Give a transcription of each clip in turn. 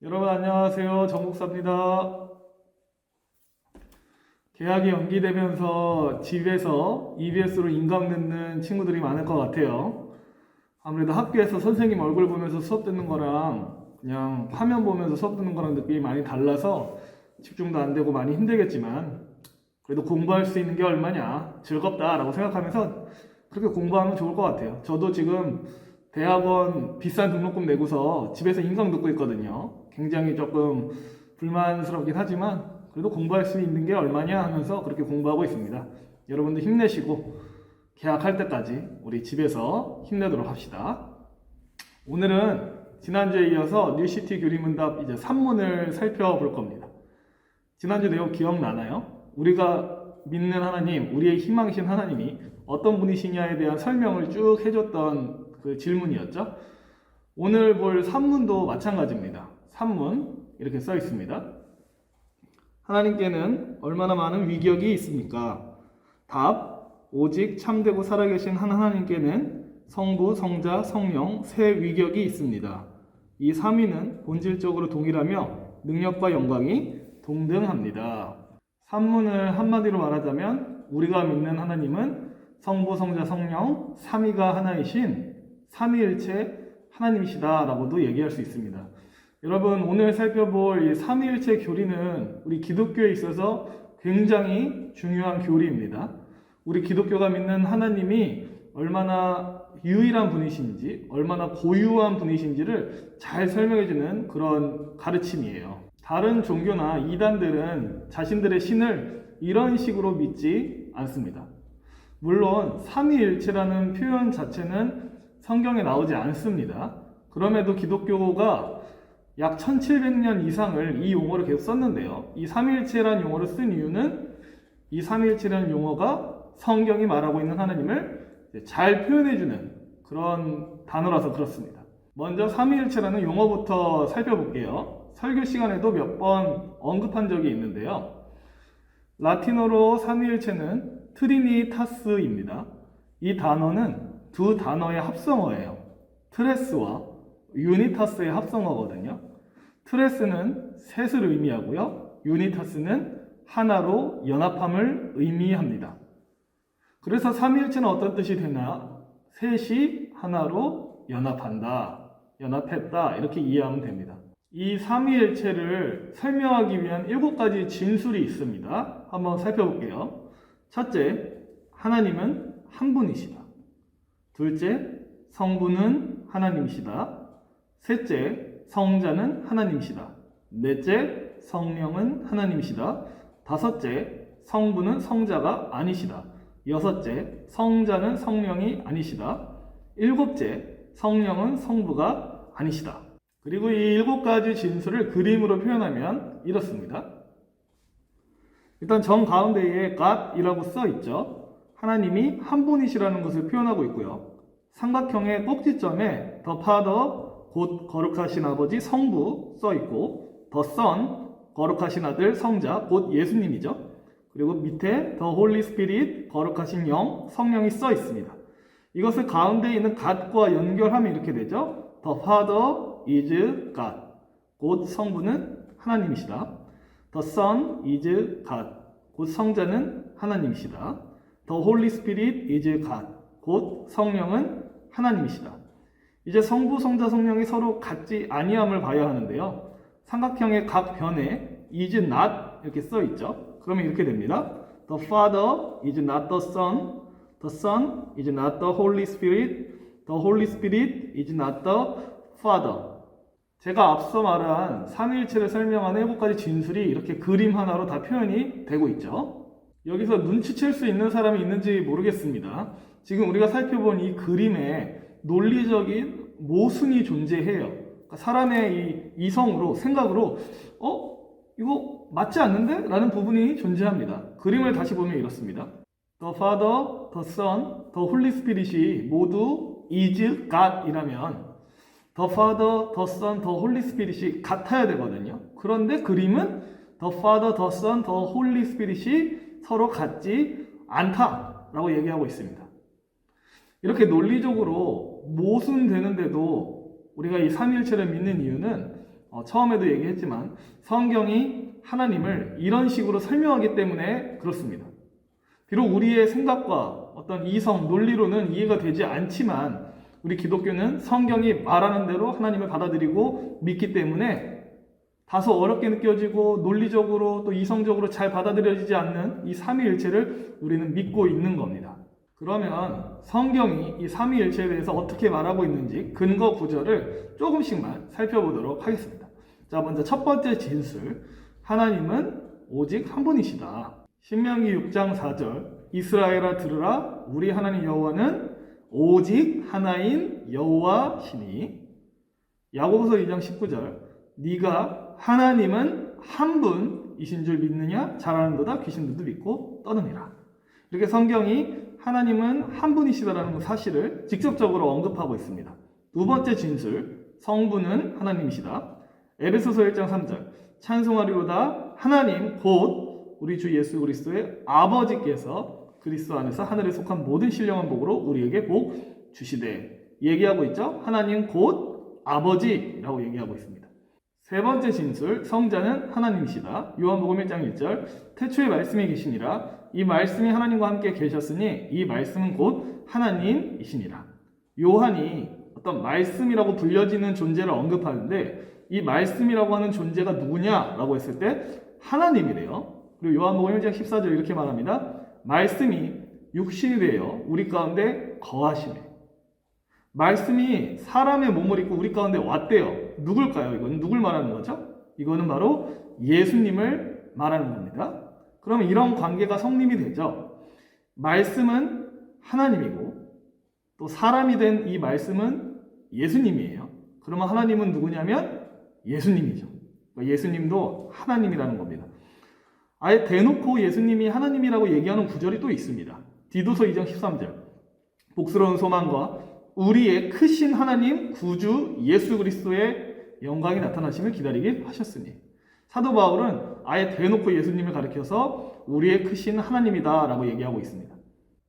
여러분 안녕하세요. 정국사입니다. 개학이 연기되면서 집에서 EBS로 인강 듣는 친구들이 많을 것 같아요. 아무래도 학교에서 선생님 얼굴 보면서 수업 듣는 거랑 그냥 화면 보면서 수업 듣는 거랑 느낌이 많이 달라서 집중도 안 되고 많이 힘들겠지만 그래도 공부할 수 있는 게 얼마냐, 즐겁다라고 생각하면서 그렇게 공부하면 좋을 것 같아요. 저도 지금 대학원 비싼 등록금 내고서 집에서 인강 듣고 있거든요. 굉장히 조금 불만스럽긴 하지만 그래도 공부할 수 있는 게 얼마냐 하면서 그렇게 공부하고 있습니다. 여러분도 힘내시고 개학할 때까지 우리 집에서 힘내도록 합시다. 오늘은 지난주에 이어서 뉴시티 교리문답 이제 3문을 살펴볼 겁니다. 지난주 내용 기억나나요? 우리가 믿는 하나님, 우리의 희망이신 하나님이 어떤 분이시냐에 대한 설명을 쭉 해줬던 그 질문이었죠. 오늘 볼 3문도 마찬가지입니다. 3문 이렇게 써 있습니다. 하나님께는 얼마나 많은 위격이 있습니까? 답, 오직 참되고 살아계신 한 하나님께는 성부, 성자, 성령 세 위격이 있습니다. 이 3위는 본질적으로 동일하며 능력과 영광이 동등합니다. 3문을 한마디로 말하자면 우리가 믿는 하나님은 성부, 성자, 성령 3위가 하나이신 삼위일체 하나님이시다라고도 얘기할 수 있습니다. 여러분 오늘 살펴볼 이 삼위일체 교리는 우리 기독교에 있어서 굉장히 중요한 교리입니다. 우리 기독교가 믿는 하나님이 얼마나 유일한 분이신지 얼마나 고유한 분이신지를 잘 설명해주는 그런 가르침이에요. 다른 종교나 이단들은 자신들의 신을 이런 식으로 믿지 않습니다. 물론 삼위일체라는 표현 자체는 성경에 나오지 않습니다. 그럼에도 기독교가 약 1700년 이상을 이 용어를 계속 썼는데요. 이 삼위일체라는 용어를 쓴 이유는 이 삼위일체라는 용어가 성경이 말하고 있는 하나님을 잘 표현해주는 그런 단어라서 그렇습니다. 먼저 삼위일체라는 용어부터 살펴볼게요. 설교 시간에도 몇 번 언급한 적이 있는데요. 라틴어로 삼위일체는 트리니타스입니다. 이 단어는 두 단어의 합성어예요. 트레스와 유니타스의 합성어거든요. 트레스는 셋을 의미하고요. 유니타스는 하나로 연합함을 의미합니다. 그래서 삼위일체는 어떤 뜻이 되나? 셋이 하나로 연합한다, 연합했다 이렇게 이해하면 됩니다. 이 삼위일체를 설명하기 위한 7가지 진술이 있습니다. 한번 살펴볼게요. 첫째, 하나님은 한 분이시다. 둘째, 성부는 하나님이시다. 셋째, 성자는 하나님이시다. 넷째, 성령은 하나님이시다. 다섯째, 성부는 성자가 아니시다. 여섯째, 성자는 성령이 아니시다. 일곱째, 성령은 성부가 아니시다. 그리고 이 7가지 진술을 그림으로 표현하면 이렇습니다. 일단 정 가운데에 God이라고 써 있죠. 하나님이 한 분이시라는 것을 표현하고 있고요. 삼각형의 꼭지점에 The Father, 곧 거룩하신 아버지 성부 써 있고 The Son, 거룩하신 아들 성자, 곧 예수님이죠. 그리고 밑에 The Holy Spirit, 거룩하신 영, 성령이 써 있습니다. 이것을 가운데 있는 God과 연결하면 이렇게 되죠. The Father is God, 곧 성부는 하나님이시다. The Son is God, 곧 성자는 하나님이시다. The Holy Spirit is God, 곧 성령은 하나님이시다. 이제 성부, 성자, 성령이 서로 같지 아니함을 봐야 하는데요. 삼각형의 각 변에 is not 이렇게 써 있죠. 그러면 이렇게 됩니다. The Father is not the Son, the Son is not the Holy Spirit, the Holy Spirit is not the Father. 제가 앞서 말한 삼위일체를 설명하는 7가지 진술이 이렇게 그림 하나로 다 표현이 되고 있죠. 여기서 눈치챌 수 있는 사람이 있는지 모르겠습니다. 지금 우리가 살펴본 이 그림에 논리적인 모순이 존재해요. 그러니까 사람의 이 이성으로, 생각으로 이거 맞지 않는데? 라는 부분이 존재합니다. 그림을 다시 보면 이렇습니다. The Father, the Son, the Holy Spirit이 모두 is God이라면 The Father, the Son, the Holy Spirit이 같아야 되거든요. 그런데 그림은 The Father, the Son, the Holy Spirit이 서로 같지 않다라고 얘기하고 있습니다. 이렇게 논리적으로 모순되는데도 우리가 이 삼위일체를 믿는 이유는 처음에도 얘기했지만 성경이 하나님을 이런 식으로 설명하기 때문에 그렇습니다. 비록 우리의 생각과 어떤 이성, 논리로는 이해가 되지 않지만 우리 기독교는 성경이 말하는 대로 하나님을 받아들이고 믿기 때문에 다소 어렵게 느껴지고 논리적으로 또 이성적으로 잘 받아들여지지 않는 이 삼위일체를 우리는 믿고 있는 겁니다. 그러면 성경이 이 삼위일체에 대해서 어떻게 말하고 있는지 근거 구절을 조금씩만 살펴보도록 하겠습니다. 자, 먼저 첫 번째 진술, 하나님은 오직 한 분이시다. 신명기 6장 4절, 이스라엘아 들으라, 우리 하나님 여호와는 오직 하나인 여호와시니. 야고보서 2장 19절, 네가 하나님은 한 분이신 줄 믿느냐? 잘하는도다 귀신들도 믿고 떠느니라. 이렇게 성경이 하나님은 한 분이시다라는 사실을 직접적으로 언급하고 있습니다. 두 번째 진술, 성부는 하나님이시다. 에베소서 1장 3절, 찬송하리로다 하나님 곧 우리 주 예수 그리스도의 아버지께서 그리스도 안에서 하늘에 속한 모든 신령한 복으로 우리에게 복 주시되. 얘기하고 있죠. 하나님 곧 아버지라고 얘기하고 있습니다. 세 번째 진술, 성자는 하나님이시다. 요한복음 1장 1절, 태초에 말씀이 계시니라. 이 말씀이 하나님과 함께 계셨으니 이 말씀은 곧 하나님이시니라. 요한이 어떤 말씀이라고 불려지는 존재를 언급하는데 이 말씀이라고 하는 존재가 누구냐라고 했을 때 하나님이래요. 그리고 요한복음 1장 14절 이렇게 말합니다. 말씀이 육신이 되어 우리 가운데 거하시네. 말씀이 사람의 몸을 입고 우리 가운데 왔대요. 누굴까요? 이건 누굴 말하는 거죠? 이거는 바로 예수님을 말하는 겁니다. 그러면 이런 관계가 성립이 되죠. 말씀은 하나님이고 또 사람이 된 이 말씀은 예수님이에요. 그러면 하나님은 누구냐면 예수님이죠. 예수님도 하나님이라는 겁니다. 아예 대놓고 예수님이 하나님이라고 얘기하는 구절이 또 있습니다. 디도서 2장 13절, 복스러운 소망과 우리의 크신 하나님 구주 예수 그리스도의 영광이 나타나심을 기다리게 하셨으니. 사도 바울은 아예 대놓고 예수님을 가리켜서 우리의 크신 하나님이다 라고 얘기하고 있습니다.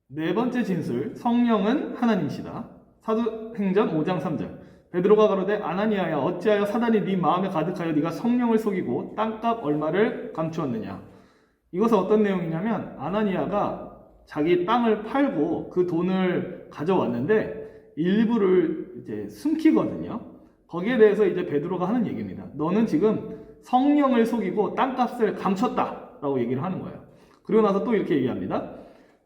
네 번째 진술, 성령은 하나님이시다. 사도행전 5장 3절, 베드로가 가로되 아나니아야 어찌하여 사단이 네 마음에 가득하여 네가 성령을 속이고 땅값 얼마를 감추었느냐. 이것은 어떤 내용이냐면 아나니아가 자기 땅을 팔고 그 돈을 가져왔는데 일부를 이제 숨기거든요. 거기에 대해서 이제 베드로가 하는 얘기입니다. 너는 지금 성령을 속이고 땅값을 감췄다라고 얘기를 하는 거예요. 그리고 나서 또 이렇게 얘기합니다.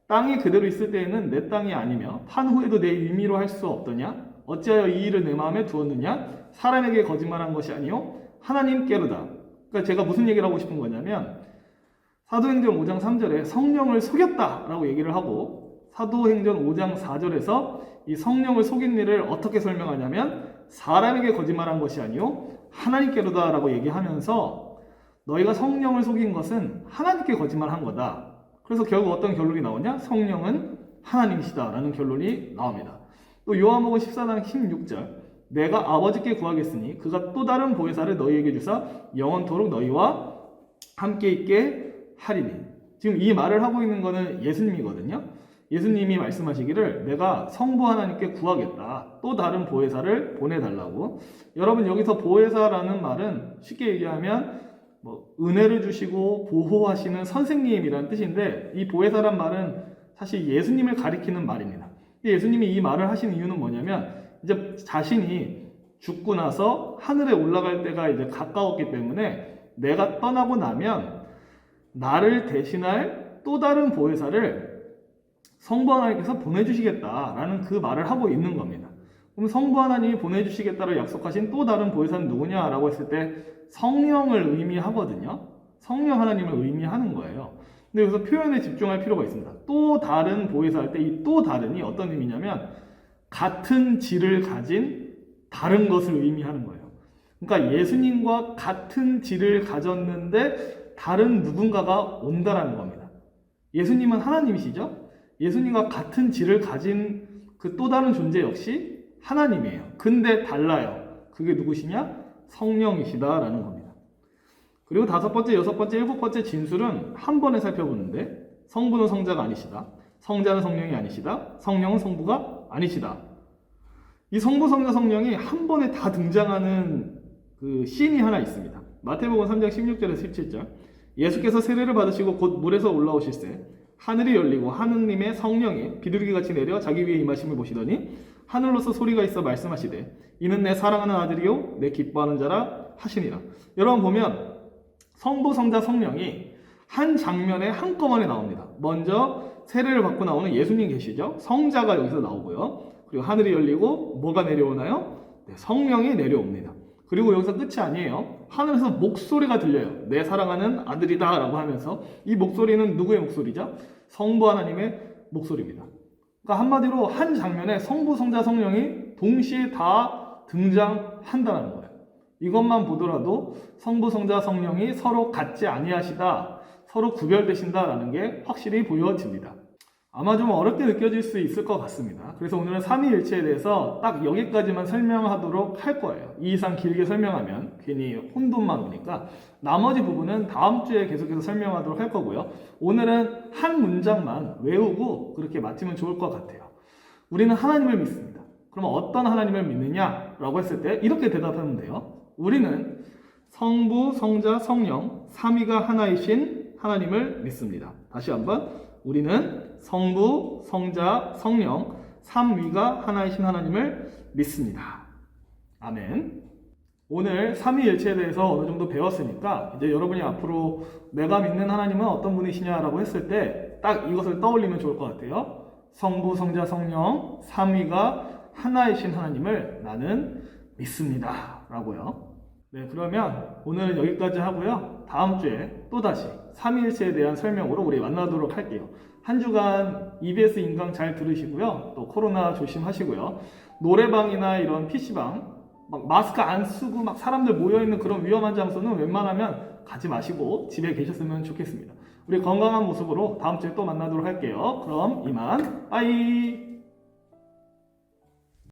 땅이 그대로 있을 때에는 내 땅이 아니며 판 후에도 내 임의로 할 수 없더냐? 어찌하여 이 일을 내 마음에 두었느냐? 사람에게 거짓말한 것이 아니요 하나님께로다. 그러니까 제가 무슨 얘기를 하고 싶은 거냐면 사도행전 5장 3절에 성령을 속였다라고 얘기를 하고 사도행전 5장 4절에서 이 성령을 속인 일을 어떻게 설명하냐면 사람에게 거짓말한 것이 아니요 하나님께로다라고 얘기하면서 너희가 성령을 속인 것은 하나님께 거짓말한 거다. 그래서 결국 어떤 결론이 나오냐? 성령은 하나님이시다라는 결론이 나옵니다. 또 요한복음 14장 16절, 내가 아버지께 구하겠으니 그가 또 다른 보혜사를 너희에게 주사 영원토록 너희와 함께 있게 하리니. 지금 이 말을 하고 있는 거는 예수님이거든요. 예수님이 말씀하시기를 내가 성부 하나님께 구하겠다. 또 다른 보혜사를 보내달라고. 여러분 여기서 보혜사라는 말은 쉽게 얘기하면 은혜를 주시고 보호하시는 선생님이라는 뜻인데 이 보혜사란 말은 사실 예수님을 가리키는 말입니다. 예수님이 이 말을 하신 이유는 뭐냐면 이제 자신이 죽고 나서 하늘에 올라갈 때가 이제 가까웠기 때문에 내가 떠나고 나면 나를 대신할 또 다른 보혜사를 성부 하나님께서 보내주시겠다라는 그 말을 하고 있는 겁니다. 그럼 성부 하나님이 보내주시겠다를 약속하신 또 다른 보혜사는 누구냐라고 했을 때 성령을 의미하거든요. 성령 하나님을 의미하는 거예요. 근데 여기서 표현에 집중할 필요가 있습니다. 또 다른 보혜사 할 때 이 또 다른이 어떤 의미냐면 같은 질을 가진 다른 것을 의미하는 거예요. 그러니까 예수님과 같은 질을 가졌는데 다른 누군가가 온다라는 겁니다. 예수님은 하나님이시죠? 예수님과 같은 질을 가진 그 또 다른 존재 역시 하나님이에요. 근데 달라요. 그게 누구시냐? 성령이시다라는 겁니다. 그리고 다섯 번째, 여섯 번째, 일곱 번째 진술은 한 번에 살펴보는데 성부는 성자가 아니시다. 성자는 성령이 아니시다. 성령은 성부가 아니시다. 이 성부, 성자, 성령이 한 번에 다 등장하는 그 씬이 하나 있습니다. 마태복음 3장 16절에서 17절. 예수께서 세례를 받으시고 곧 물에서 올라오실새 하늘이 열리고 하느님의 성령이 비둘기같이 내려 자기 위에 임하심을 보시더니 하늘로서 소리가 있어 말씀하시되 이는 내 사랑하는 아들이요 내 기뻐하는 자라 하시니라. 여러분 보면 성부, 성자, 성령이 한 장면에 한꺼번에 나옵니다. 먼저 세례를 받고 나오는 예수님 계시죠? 성자가 여기서 나오고요. 그리고 하늘이 열리고 뭐가 내려오나요? 네, 성령이 내려옵니다. 그리고 여기서 끝이 아니에요. 하늘에서 목소리가 들려요. 내 사랑하는 아들이다 라고 하면서 이 목소리는 누구의 목소리죠? 성부 하나님의 목소리입니다. 그러니까 한마디로 한 장면에 성부, 성자, 성령이 동시에 다 등장한다는 거예요. 이것만 보더라도 성부, 성자, 성령이 서로 같지 아니하시다, 서로 구별되신다라는 게 확실히 보여집니다. 아마 좀 어렵게 느껴질 수 있을 것 같습니다. 그래서 오늘은 삼위일체에 대해서 딱 여기까지만 설명하도록 할 거예요. 이 이상 길게 설명하면 괜히 혼돈만 오니까 나머지 부분은 다음 주에 계속해서 설명하도록 할 거고요. 오늘은 한 문장만 외우고 그렇게 마치면 좋을 것 같아요. 우리는 하나님을 믿습니다. 그럼 어떤 하나님을 믿느냐라고 했을 때 이렇게 대답하면 돼요. 우리는 성부, 성자, 성령, 삼위가 하나이신 하나님을 믿습니다. 다시 한번. 우리는 성부, 성자, 성령, 삼위가 하나이신 하나님을 믿습니다. 아멘. 오늘 삼위일체에 대해서 어느 정도 배웠으니까 이제 여러분이 앞으로 내가 믿는 하나님은 어떤 분이시냐라고 했을 때 딱 이것을 떠올리면 좋을 것 같아요. 성부, 성자, 성령, 삼위가 하나이신 하나님을 나는 믿습니다. 라고요. 네, 그러면 오늘은 여기까지 하고요. 다음 주에 또다시 삼위일체에 대한 설명으로 우리 만나도록 할게요. 한 주간 EBS 인강 잘 들으시고요. 또 코로나 조심하시고요. 노래방이나 이런 PC방 막 마스크 안 쓰고 막 사람들 모여있는 그런 위험한 장소는 웬만하면 가지 마시고 집에 계셨으면 좋겠습니다. 우리 건강한 모습으로 다음 주에 또 만나도록 할게요. 그럼 이만 빠이.